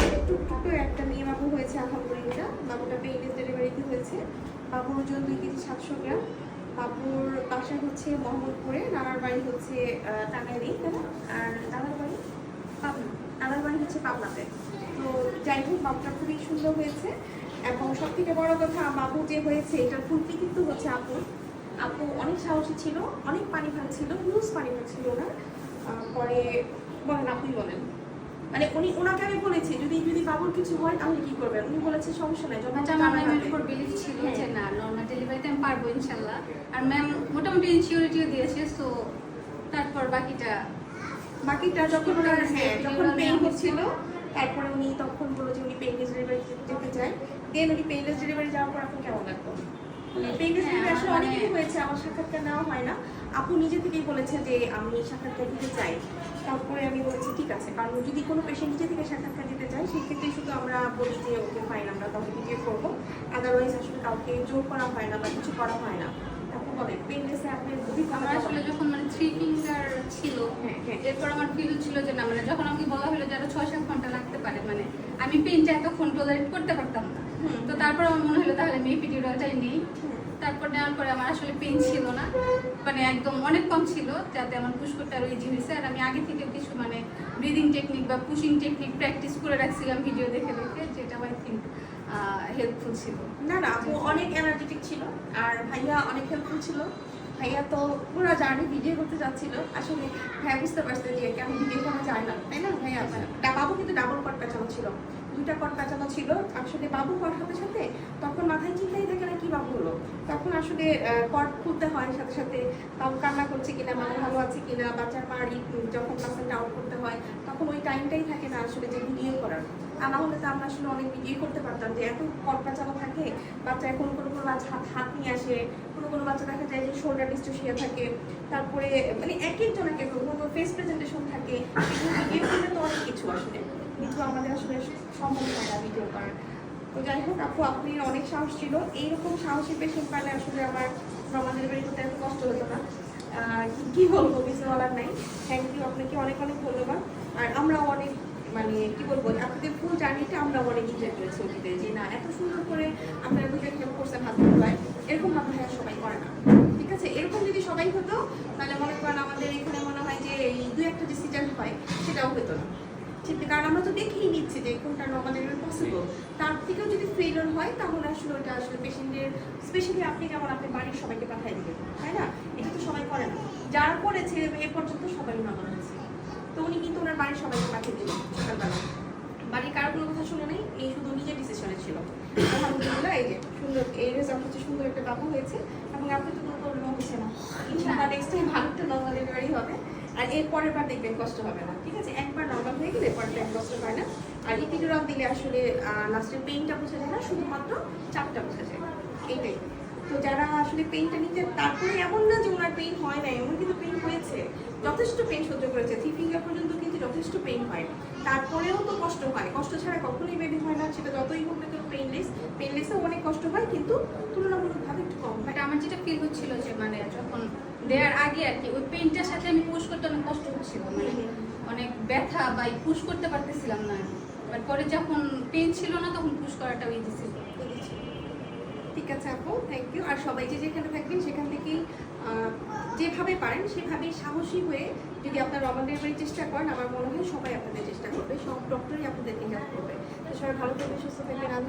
জানি টুকটুকু একটা মেয়ে বাবু হয়েছে আলহামদুলিল্লাহ। বাবুটা পেইনলেস ডেলিভারিতে হয়েছে। বাবুর ওজন 2 কেজি 700 গ্রাম। বাবুর বাসা হচ্ছে মোহাম্মদপুরে, নানার বাড়ি হচ্ছে টাঙ্গাইলে, তাই না? আর দাদার বাড়ি পাবনা, দাদার বাড়ি হচ্ছে পাবনাতে। তো যাই হোক, বাবুটা খুবই সুন্দর হয়েছে। এবং সব থেকে বড় কথা, বাবু যে হয়েছে এটার ফুল কিন্তু হচ্ছে আপু। আপু অনেক সাহসী ছিল, অনেক পানি খাচ্ছিল, হিউজ পানি খাচ্ছিল না। পরে বলেন, আপনি বলেন। মানে ওনাকে আমি বলেছি যদি যদি বাবুর কিছু হয় তাহলে কি করবেন, উনি বলেছে সমস্যা নাই, যখন আমার ম্যামের উপর বিলিভ ছিল যে না নর্মাল ডেলিভারিতে আমি পারবো ইনশাল্লাহ। আর ম্যাম মোটামুটি ইনসিওরিটিও দিয়েছে। সো তারপর বাকিটা যখন যখন পেইন হচ্ছিল, তারপরে উনি তখন বললো যে উনি পেইনলেস ডেলিভারি যেতে চায়। দেন উনি পেইনলেস ডেলিভারি যাওয়ার পর আপনার কেমন লাগতো? পেইনলেস ডেলিভারি আসলে অনেকেই হয়েছে, আমার সাক্ষাৎকার নেওয়া হয় না। আপু নিজে থেকেই বলেছে যে আমি সাক্ষাৎকার দিতে চাই। তারপরে আমি বলেছি ঠিক আছে, কারণ যদি কোনো পেশেন্ট নিজে থেকে সাক্ষাৎকার দিতে চায় সেক্ষেত্রে শুধু আমরা বলি যে ওকে ফাইন, আমরা কাউকে ভিডিও করবো। আদারওয়াইজ আসলে কাউকে জোর করা হয় না বা কিছু করা হয় না। আপু বলেন পেইনলেসে আপনার আমার আসলে যখন 3 ফিঙ্গার ছিল, এরপর আমার ফিল ছিল যে না, যখন আমাকে বলা হলো যে আরো 6-7 ঘন্টা লাগতে পারে, আমি পেইনটা এতক্ষণ টলারেট করতে পারতাম না। তো তারপর আমার মনে হলো তাহলে আমি এপিডিউরালটাই নেই। তারপর নেওয়ার পরে আমার আসলে পেইন ছিল না, একদম অনেক কম ছিল, যাতে আমার পুশ করতে আরো ইজি হয়েছে। আর আমি আগে থেকে কিছু ব্রিদিং টেকনিক বা পুশিং টেকনিক প্র্যাকটিস করে রাখছিলাম ভিডিও দেখে দেখে, যেটা আই থিঙ্ক হেল্পফুল ছিল। না আপু অনেক এনার্জেটিক ছিল, আর ভাইয়া অনেক হেল্পফুল ছিল। ভাইয়া তো পুরো জার্নি ভিডিও করতে যাচ্ছিল। আসলে ভাইয়া বুঝতে পারছে যে কেমন ভিডিও করা যায় না, তাই না ভাইয়া? বাবু কিন্তু ডাবল কট পেঁচানো ছিল, 2টা কট পেঁচানো ছিল। আসলে বাবু হওয়ার সাথে সাথে তখন মাথায় চিন্তাই থাকে না কি বাবু হলো, তখন আসলে কট খুলতে হয়, সাথে সাথে বাবু কান্না করছে কিনা, মা ভালো আছে কিনা, বাচ্চার মার যখন প্লাসেন্টা আউট করতে হয় তখন ওই টাইমটাই থাকে না আসলে যে ভিডিও করার। আর না হলে তো আমরা আসলে অনেক ভিডিও করতে পারতাম, যে এত কট পেঁচানো থাকে। বাচ্চা কোনো বাচ্চা হাত নিয়ে আসে, কোনো বাচ্চা দেখা যায় যে শোল্ডার ডিস্টোসিয়া থাকে। তারপরে এক একজন এক এক কোনো ফেস প্রেজেন্টেশন থাকে। ভিডিও করলে তো অনেক কিছু আসলে, কিন্তু আমাদের আসলে সম্ভব হয় না ভিডিও করার। তো যাই হোক আপু, আপনি অনেক সাহস ছিল। এইরকম সাহসী পেশেন্ট পালে আসলে আমার নর্মাল ডেলিভারি করতে এত কষ্ট হতো না। কি বলবো, কিছু বলার নাই। থ্যাংক ইউ, আপনাকে অনেক অনেক ধন্যবাদ। আর আমরাও অনেক কি বলবো, আপনাদের ফুল জার্নিটা আমরা অনেক এনজয় করেছি ওটিতে, যে না এত সুন্দর করে আপনারা দুজন হেল্প করছেন হাত ধোয়ায়। এরকম হাত ধোয়া সবাই করে না, ঠিক আছে? এরকম যদি সবাই হতো তাহলে মনে করেন আমাদের এখানে মনে হয় যে এই 2-1টা ডিসিশন হয়, সেটাও হতো না, ঠিক? কারণ আমরা তো দেখেই নিচ্ছি যে কোনটা নর্মাল ডেলিভারি পসিবল। তার থেকেও যদি ফেলিওর হয় তাহলে আসলে ওটা আসলে পেশেন্টের, স্পেশালি আপনি যেমন আপনি বাড়ির সবাইকে পাঠিয়ে দিবেন, তাই না? এটা তো সবাই করে না। যারা করেছে এ পর্যন্ত সবাই নর্মাল হয়েছে। তো উনি কিন্তু ওনার বাড়ির সবাইকে পাঠিয়ে দিলেন সকালবেলা, বাড়ির কারো কোনো কথা শুনে নেই, এই শুধু নিজের ডিসিশনে ছিল। আলহামদুলিল্লাহ, এই যে সুন্দর এই রেজাল্ট হচ্ছে, সুন্দর একটা বাবু হয়েছে। এবং আপনি তো কোনো প্রবলেম হচ্ছে না, ইনশাআল্লাহ নেক্সট টাইম ভালো একটা নর্মাল ডেলিভারি হবে। আর এর পরের বার দেখবেন কষ্ট হবে না, ঠিক আছে? একবার নর্মাল হয়ে গেলে পরের টাইম কষ্ট হয় না। আর এপিডুরাল দিলে আসলে লাস্টের পেইনটা বোঝা যায় না, শুধুমাত্র চাপটা বোঝা যায়, এইটাই। তো যারা আসলে পেইনটা নিতে, তারপরে এমন না যে ওনার পেইন হয় না, এমন কিন্তু পেইন হয়েছে, যথেষ্ট পেইন সহ্য করেছে। 3 ফিঙ্গার পর্যন্ত কিন্তু যথেষ্ট পেইন হয়, তারপরেও তো কষ্ট হয়। কষ্ট ছাড়া কখনোই বেবি হয় না, সেটা যতই হোক না কেন। পেইনলেসেও অনেক কষ্ট হয়, কিন্তু তুলনামূলকভাবে একটু কম হয়। আমার যেটা ফিল হচ্ছিল যে যখন দেওয়ার আগে আর কি ওই পেইনটার সাথে আমি পুশ করতে অনেক কষ্ট হচ্ছিল, অনেক ব্যথা বা পুশ করতে পারতেছিলাম না। বাট পরে যখন পেইন ছিল না তখন পুশ করাটাও ইজি ছিল। ঠিক আছে আপু, থ্যাংক ইউ। আর সবাই যে যেখানে থাকবেন সেখান থেকেই যেভাবে পারেন সেভাবেই সাহসী হয়ে যদি আপনার নর্মাল ডেলিভারির চেষ্টা করেন, আমার মনে হয় সবাই আপনাদের চেষ্টা করবে, সব ডক্টরই আপনাদেরকে হেল্প করবে। তো সবাই ভালো থাকবে, সুস্থ থাকবেন।